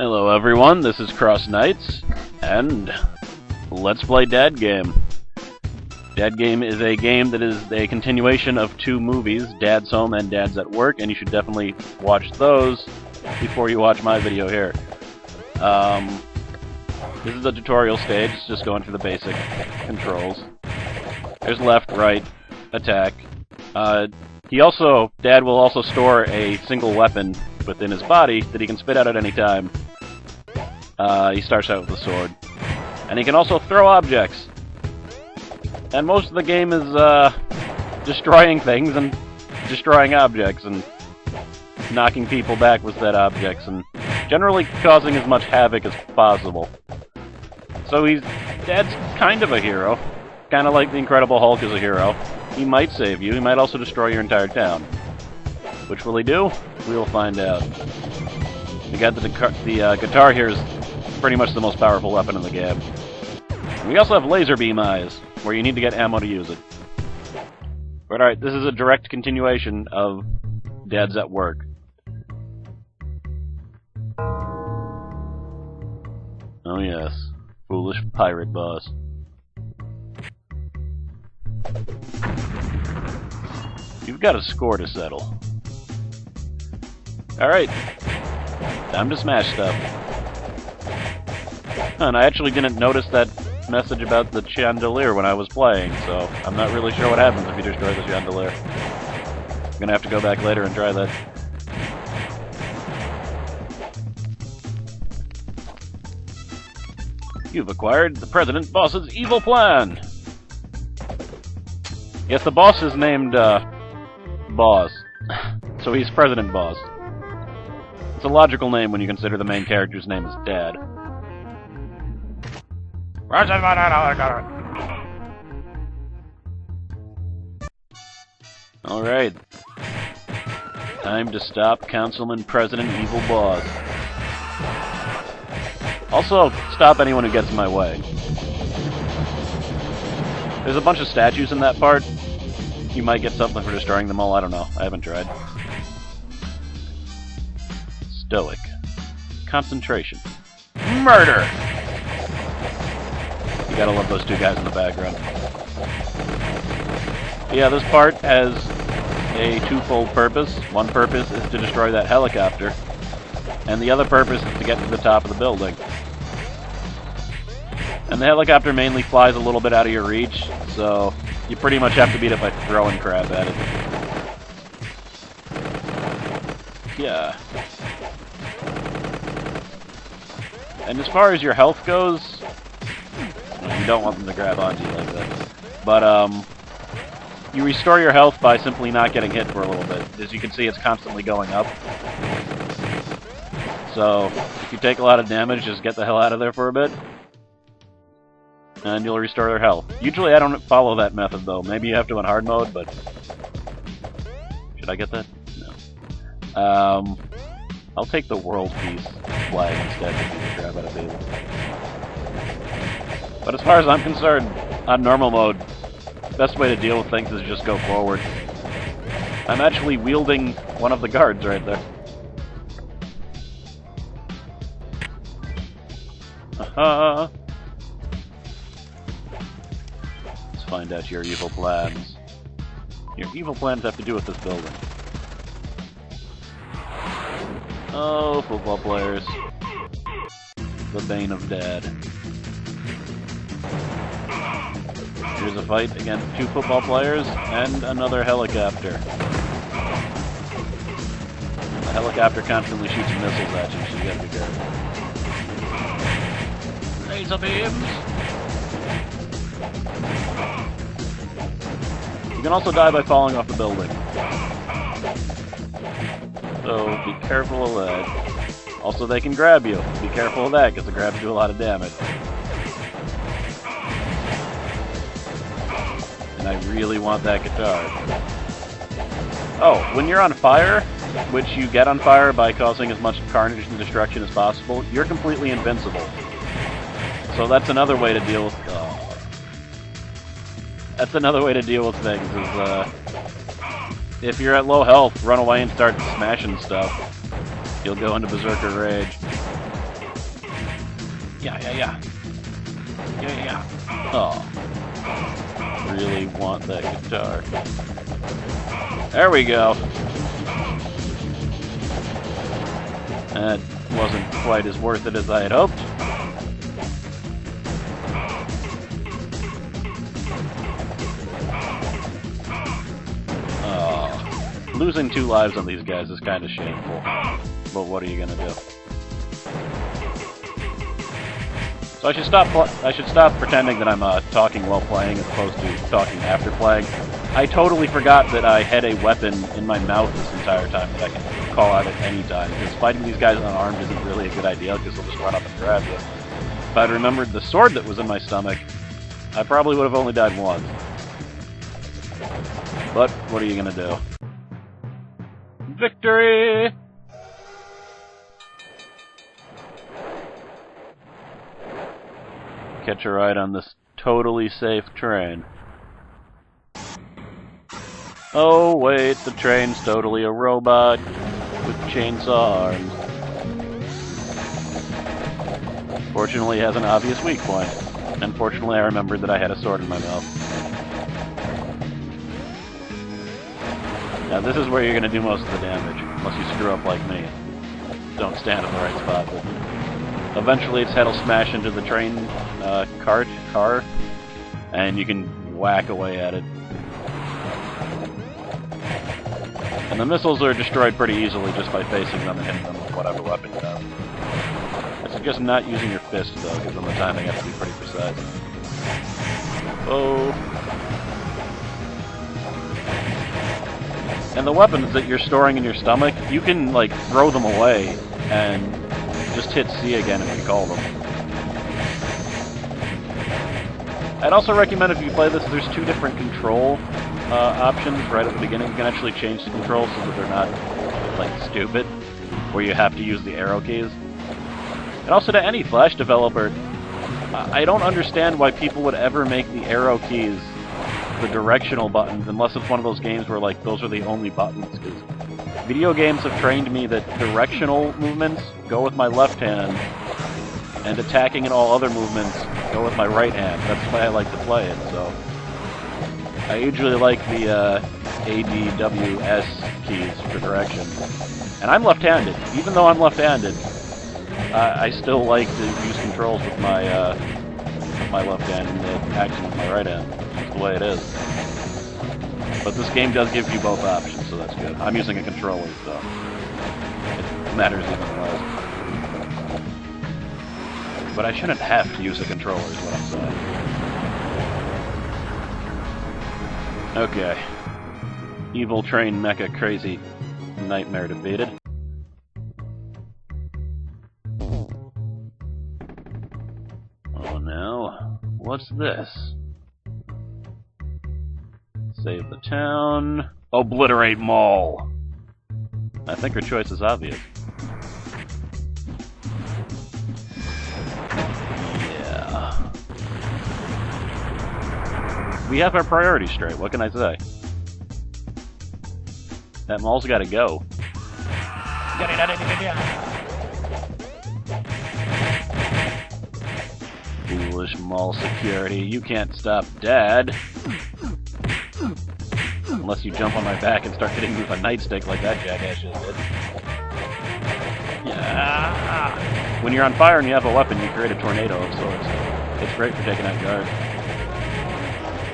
Hello everyone, this is CrossKnights, and let's play Dad Game. Dad Game is a game that is a continuation of two movies, Dad's Home and Dad's at Work, and you should definitely watch those before you watch my video here. This is a tutorial stage, it's just going through the basic controls. There's left, right, attack. Dad will also store a single weapon within his body that he can spit out at any time. He starts out with a sword. And he can also throw objects. And most of the game is destroying things and destroying objects and knocking people back with said objects and generally causing as much havoc as possible. So Dad's kind of a hero. Kind of like the Incredible Hulk is a hero. He might save you, he might also destroy your entire town. Which will he do? We will find out. We got the guitar here is pretty much the most powerful weapon in the game. We also have laser beam eyes, where you need to get ammo to use it. But alright, this is a direct continuation of Dad's at Work. Oh yes, foolish pirate boss. You've got a score to settle. Alright, time to smash stuff. And I actually didn't notice that message about the chandelier when I was playing, so I'm not really sure what happens if you destroy the chandelier. I'm gonna have to go back later and try that. You've acquired the President Boss's evil plan! Yes, the boss is named, Boss. So he's President Boss. It's a logical name when you consider the main character's name is Dad. Alright. Time to stop Councilman President Evil Boss. Also, stop anyone who gets in my way. There's a bunch of statues in that part. You might get something for destroying them all, I don't know. I haven't tried. Stoic. Concentration. Murder! You gotta love those two guys in the background. Yeah, this part has a twofold purpose. One purpose is to destroy that helicopter, and the other purpose is to get to the top of the building. And the helicopter mainly flies a little bit out of your reach, so you pretty much have to beat it by throwing crap at it. Yeah. And as far as your health goes, you don't want them to grab onto you like that. But, you restore your health by simply not getting hit for a little bit. As you can see, it's constantly going up. So, if you take a lot of damage, just get the hell out of there for a bit. And you'll restore their health. Usually I don't follow that method, though. Maybe you have to in hard mode, but... Should I get that? No. I'll take the world peace flag instead to beat the crap out of people. But as far as I'm concerned, on normal mode, the best way to deal with things is just go forward. I'm actually wielding one of the guards right there. Aha! Let's find out your evil plans. Your evil plans have to do with this building. Oh, football players. The bane of Dad. Here's a fight against two football players and another helicopter. The helicopter constantly shoots missiles at you, so you gotta be careful. Laser beams! You can also die by falling off the building. So be careful of that. Also, they can grab you. Be careful of that, because the grabs do a lot of damage. And I really want that guitar. Oh, when you're on fire, which you get on fire by causing as much carnage and destruction as possible, you're completely invincible. So that's another way to deal with... That's another way to deal with things, is, if you're at low health, run away and start smashing stuff. You'll go into berserker rage. Yeah. Oh. Really want that guitar. There we go. That wasn't quite as worth it as I had hoped. Oh. Losing 2 lives on these guys is kind of shameful. But what are you gonna do? So I should stop pretending that I'm talking while playing as opposed to talking after playing. I totally forgot that I had a weapon in my mouth this entire time that I can call out at any time, because fighting these guys unarmed isn't really a good idea, because they'll just run up and grab you. If I'd remembered the sword that was in my stomach, I probably would have only died once. But what are you gonna do? Victory! Catch a ride on this totally safe train. Oh wait, the train's totally a robot with chainsaw arms. Fortunately, it has an obvious weak point. And fortunately, I remembered that I had a sword in my mouth. Now this is where you're going to do most of the damage, unless you screw up like me. Don't stand in the right spot, but eventually its head will smash into the train car, and you can whack away at it. And the missiles are destroyed pretty easily just by facing them and hitting them with whatever weapon you have. I suggest not using your fist, though, because then the timing has to be pretty precise. Oh. And the weapons that you're storing in your stomach, you can, like, throw them away and just hit C again if you call them. I'd also recommend if you play this, there's 2 different control options right at the beginning. You can actually change the controls so that they're not, like, stupid, where you have to use the arrow keys. And also to any Flash developer, I don't understand why people would ever make the arrow keys the directional buttons, unless it's one of those games where, like, those are the only buttons, because video games have trained me that directional movements go with my left hand, and attacking and all other movements go with my right hand. That's the way I like to play it, so I usually like the A, D, W, S keys for direction. And I'm left-handed. Even though I'm left-handed, I still like to use controls with my left hand and action with my right hand. That's the way it is. But this game does give you both options, so that's good. I'm using a controller, so it matters even less. But I shouldn't have to use a controller, is what I'm saying. Okay. Evil train mecha crazy nightmare defeated. Oh no. What's this? Save the town. Obliterate Mall. I think her choice is obvious. Yeah. We have our priorities straight, what can I say? That mall's gotta go. Foolish mall security, you can't stop Dad. Unless you jump on my back and start hitting me with a nightstick like that jackass just did. Yeah. When you're on fire and you have a weapon, you create a tornado of sorts. It's great for taking out guards.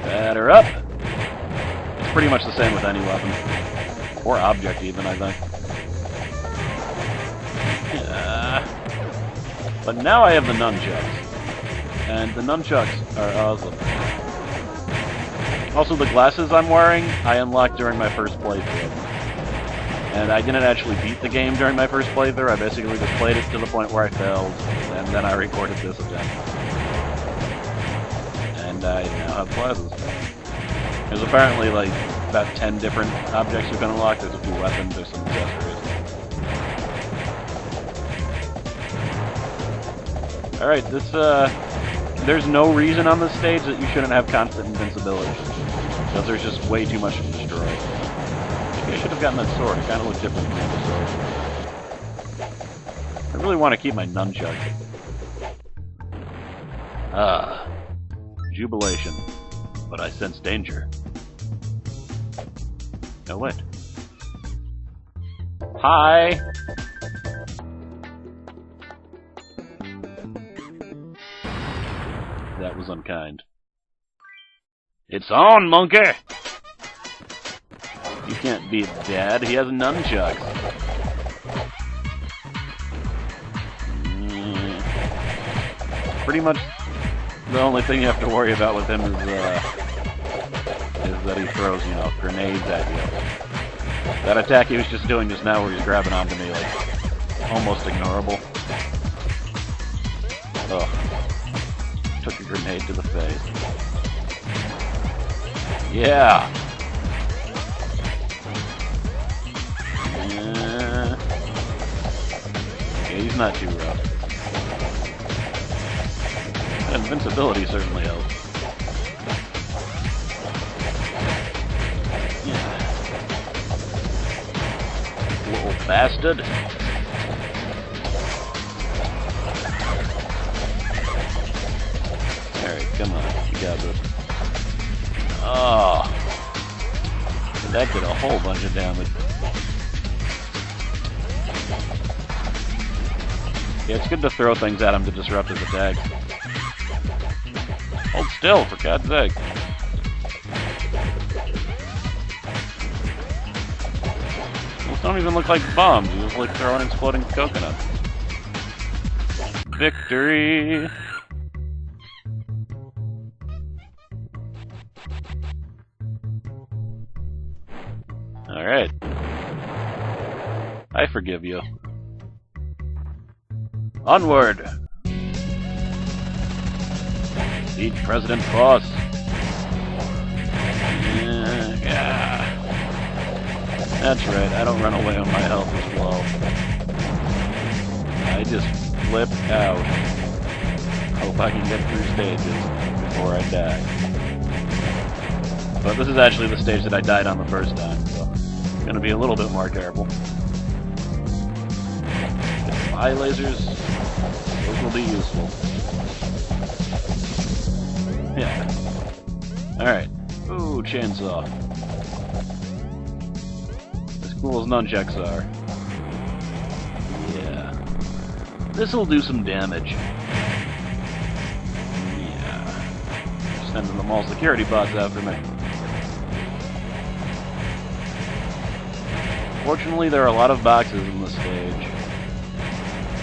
Batter up! It's pretty much the same with any weapon. Or object even, I think. Yeah. But now I have the nunchucks. And the nunchucks are awesome. Also, the glasses I'm wearing, I unlocked during my first playthrough. And I didn't actually beat the game during my first playthrough, I basically just played it to the point where I failed, and then I recorded this attempt. And I now have glasses. There's apparently, like, about 10 different objects you can unlock. There's a few weapons, there's some accessories. Alright, this, there's no reason on this stage that you shouldn't have constant invincibility. Because there's just way too much to destroy. Maybe I should have gotten that sword. It kind of looked different from the sword. I really want to keep my nunchuck. Ah, jubilation. But I sense danger. No, wait. Hi! That was unkind. It's on, monkey! You can't beat Dad, he has nunchucks. Pretty much the only thing you have to worry about with him is that he throws, you know, grenades at you. That attack he was just doing just now where he's grabbing onto me, like, almost ignorable. Ugh. Took a grenade to the face. Yeah! Yeah, he's not too rough. Invincibility certainly helps. Yeah. Little bastard. Alright, come on. You got this. Oh. That did a whole bunch of damage. Yeah, it's good to throw things at him to disrupt his attacks. Hold still, for God's sake. Those don't even look like bombs, you just like throwing exploding coconuts. Victory! Alright. I forgive you. Onward! Beat President Boss. Yeah. That's right, I don't run away when my health is low. I just flip out. Hope I can get through stages before I die. But this is actually the stage that I died on the first time, so I'm gonna be a little bit more careful. Eye lasers, those will be useful. Yeah. Alright. Ooh, chainsaw. As cool as nunchucks are. Yeah. This'll do some damage. Yeah. Sending them all security bots after me. Fortunately, there are a lot of boxes in this stage.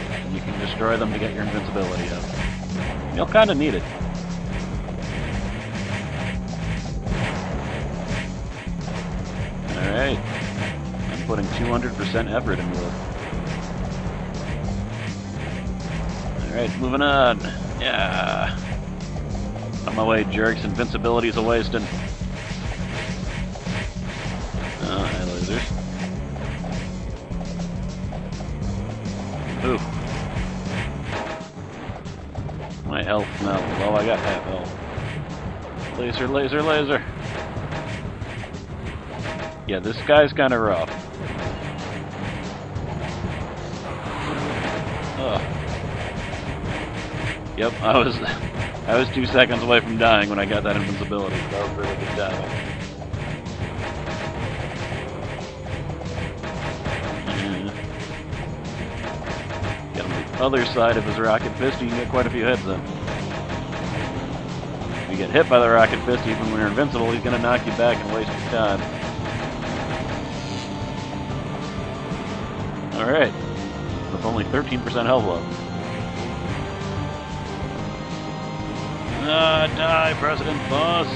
And you can destroy them to get your invincibility up. You'll kinda need it. Alright. I'm putting 200% effort into it. Alright, moving on. Yeah. On my way, jerks. Invincibility's a wasting. Eye lasers. Ooh. My health now low. I got half health. Laser, laser, laser. Yeah, this guy's kind of rough. Ugh. Yep, I was 2 seconds away from dying when I got that invincibility. That was really good damage. Get on the other side of his rocket fist, you can get quite a few hits in. If you get hit by the rocket fist, even when you're invincible, he's gonna knock you back and waste your time. Alright, with only 13% health left. Die, President Boss!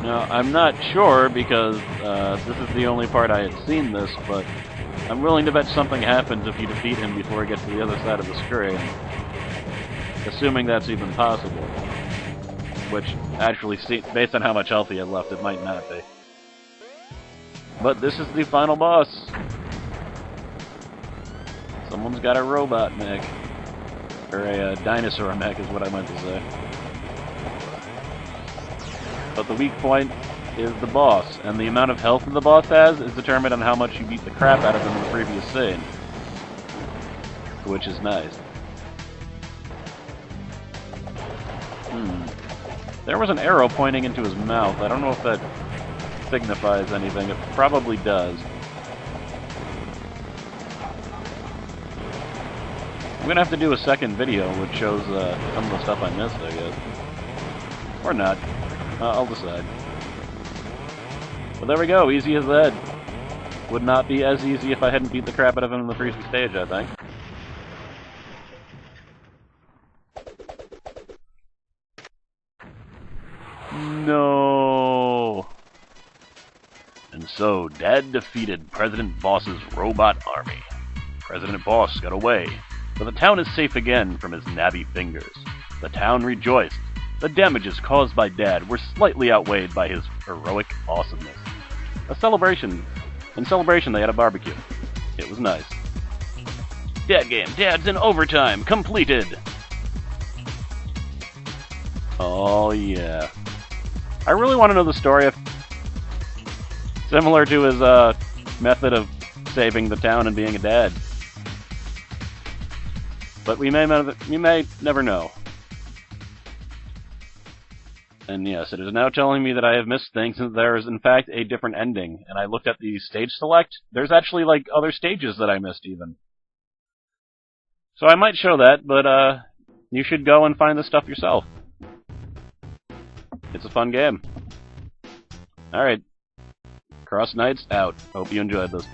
Now, I'm not sure because this is the only part I had seen this, but I'm willing to bet something happens if you defeat him before he gets to the other side of the screen. Assuming that's even possible. Which, actually, based on how much health he had left, it might not be. But this is the final boss. Someone's got a robot mech. Or a dinosaur mech is what I meant to say. But the weak point is the boss, and the amount of health that the boss has is determined on how much you beat the crap out of him in the previous scene. which is nice. There was an arrow pointing into his mouth. I don't know if that signifies anything. It probably does. I'm gonna have to do a second video which shows some of the stuff I missed, I guess. Or not. I'll decide. But there we go, easy as that. Would not be as easy if I hadn't beat the crap out of him in the previous stage, I think. No. And so, Dad defeated President Boss's robot army. President Boss got away, but the town is safe again from his nabby fingers. The town rejoiced. The damages caused by Dad were slightly outweighed by his heroic awesomeness. In celebration, they had a barbecue. It was nice. Dad game, Dad's in overtime, completed! Oh yeah. I really want to know the story of... Similar to his method of saving the town and being a dad. But we may never know. And yes, it is now telling me that I have missed things, and there is in fact a different ending. And I looked at the stage select. There's actually like other stages that I missed even. So I might show that, but you should go and find the stuff yourself. It's a fun game. Alright. CrossKnights out. Hope you enjoyed this.